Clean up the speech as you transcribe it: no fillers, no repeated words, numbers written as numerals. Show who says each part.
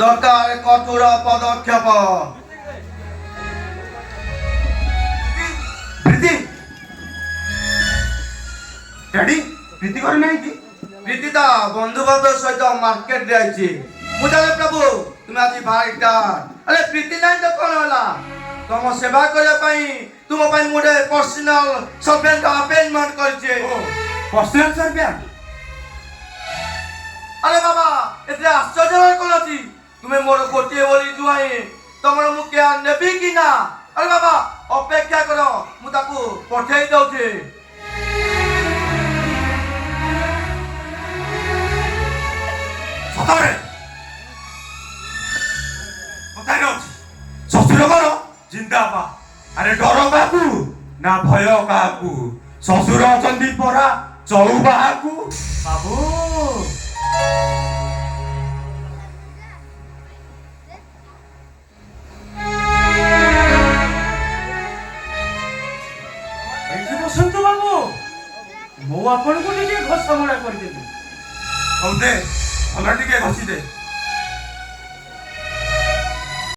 Speaker 1: দরকার কঠোর পদক্ষেপ। প্রীতি ড্যাডি প্রীতি করে নাই কি? প্রীতিটা বন্ধু বান্ধব সহিত মার্কেট যাইছি। বুঝালে প্রভু তুমি আজ ভাইটা আরে প্রীতি নাই তো কোন হলা তম সেবা କରିବା ପାଇଁ ତୁମ ପାଇଁ ମୁଁ ଗୋଟେ ପର୍ସନାଲ ସର୍ଭେଣ୍ଟ ଆପଏଣ୍ଟମେଣ୍ଟ କରିଛି।
Speaker 2: Personal servant?
Speaker 1: আরে বাবা এতে আশ্চর্য কোন ଅଛି? তুমি মোর গোটিয়ে বলি জুয়াই তোমার ମୁଁ কেয়ার নেবি কি না? আরে বাবা অপেক্ষা কর ମୁଁ ତାକୁ ପଠେଇ ଦଉଛି।
Speaker 2: ସତରେ কোথায় ଅଛି? শ্বশুর ঘর জিন্দাবাদ। আরে ডর কাহাକୁ না ভয় কাহাକୁ? শ্বশুর অଛନ୍ତି পরা চৌবাহাକୁ।
Speaker 3: বাবু ଏଠି ବସନ୍ତୁ ବାବୁ, ମୁଁ ଆପଣଙ୍କୁ ଟିକେ ଘଷାମରା କରିଦେବି।
Speaker 2: ହଉ ଦେ ଭଲ ଟିକେ ଘଷି ଦେ।